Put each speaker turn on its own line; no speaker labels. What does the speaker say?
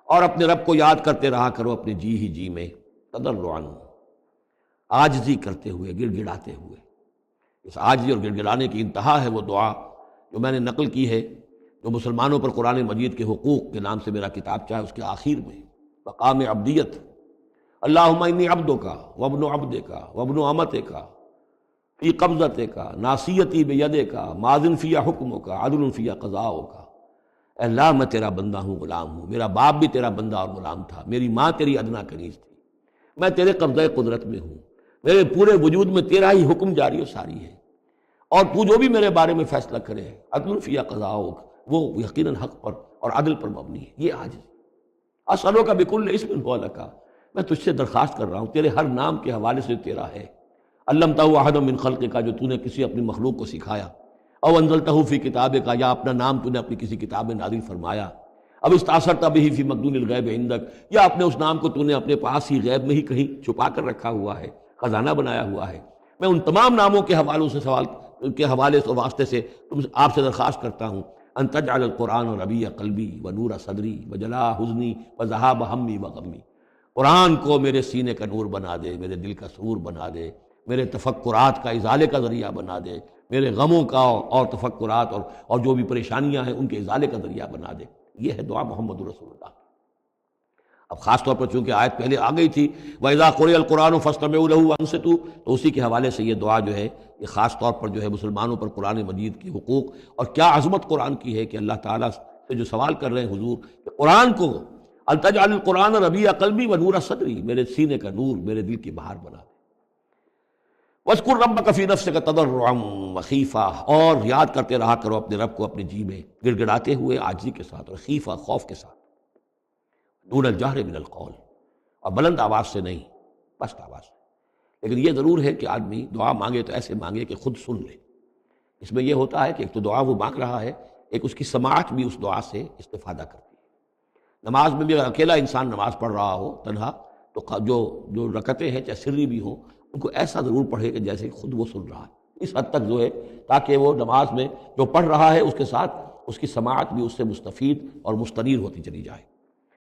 اور اپنے رب کو یاد کرتے رہا کرو اپنے جی ہی جی میں، تضرعاً، عاجزی کرتے ہوئے، گڑ گڑاتے ہوئے۔ اس عاجزی اور گڑ گڑانے کی انتہا ہے وہ دعا جو میں نے نقل کی ہے، جو مسلمانوں پر قرآن مجید کے حقوق کے نام سے میرا کتاب چاہے اس کے آخر میں مقام عبدیت، اللہم انی عبدک وابن عبدک وابن امتک فی قبضتک ناصیتی بیدک ماض فی حکمک عدل فی قضاؤک۔ اے اللہ میں تیرا بندہ ہوں، غلام ہوں، میرا باپ بھی تیرا بندہ اور غلام تھا، میری ماں تیری ادنا کنیز تھی، میں تیرے قبضۂ قدرت میں ہوں، میرے پورے وجود میں تیرا ہی حکم جاری و ساری ہے، اور تو جو بھی میرے بارے میں فیصلہ کرے عدل فی قضاؤک، وہ یقیناً حق پر اور عدل پر مبنی ہے۔ یہ عاجز اسألک بکل اسم هو لک، میں تجھ سے درخواست کر رہا ہوں تیرے ہر نام کے حوالے سے تیرا ہے، علمتہ احد من خلقک، جو تو نے کسی اپنی مخلوق کو سکھایا، او انزلتہ فی کتابک، یا اپنا نام تو نے اپنی کسی کتاب میں نازل فرمایا، اب استاثرت بہ فی مکنون الغیب عندک، یا اپنے اس نام کو تو نے اپنے پاس ہی غیب میں ہی کہیں چھپا کر رکھا ہوا ہے، خزانہ بنایا ہوا ہے۔ میں ان تمام ناموں کے حوالوں سے حوالے سے واسطے سے آپ سے درخواست کرتا ہوں ان تجعل القرآن ربیع قلبی ونور صدری وجلاء حزنی وذہاب ہمی وغمی، قرآن کو میرے سینے کا نور بنا دے، میرے دل کا سرور بنا دے، میرے تفکرات کا ازالے کا ذریعہ بنا دے، میرے غموں کا اور تفکرات اور جو بھی پریشانیاں ہیں ان کے ازالے کا ذریعہ بنا دے۔ یہ ہے دعا محمد رسول اللہ۔ اب خاص طور پر چونکہ آیت پہلے آ گئی تھی وَإِذَا قُرِئَ الْقُرْآنُ فَاسْتَمِعُوا لَهُ وَأَنصِتُوا، تو اسی کے حوالے سے یہ دعا جو ہے یہ خاص طور پر جو ہے مسلمانوں پر قرآن مجید کے حقوق اور کیا عظمت قرآن کی ہے کہ اللہ تعالیٰ سے جو سوال کر رہے ہیں حضور کہ قرآن کو التجعل القرآن ربیع قلبی ونور صدری، میرے سینے کا نور، میرے دل کی بہار بنا دے۔ وَاذْكُرْ رَبَّكَ فِي نَفْسِكَ تَضَرُّعًا وَخِيفَةً، اور یاد کرتے رہا کرو اپنے رب کو اپنے جی میں گڑ گڑاتے ہوئے، عاجزی کے ساتھ، اور خیفہ، خوف کے ساتھ، دون الجہر من القول، اور بلند آواز سے نہیں، پست آواز سے۔ لیکن یہ ضرور ہے کہ آدمی دعا مانگے تو ایسے مانگے کہ خود سن لے۔ اس میں یہ ہوتا ہے کہ ایک تو دعا وہ مانگ رہا ہے، ایک اس کی سماعت بھی اس دعا سے استفادہ کرتی ہے۔ نماز میں بھی اگر اکیلا انسان نماز پڑھ رہا ہو تنہا، تو جو رکعتیں ہیں چاہے سری بھی ہوں، ان کو ایسا ضرور پڑھے کہ جیسے خود وہ سن رہا ہے، اس حد تک جو ہے تاکہ وہ نماز میں جو پڑھ رہا ہے اس کے ساتھ اس کی سماعت بھی اس سے مستفید اور مستنیر ہوتی چلی جائے۔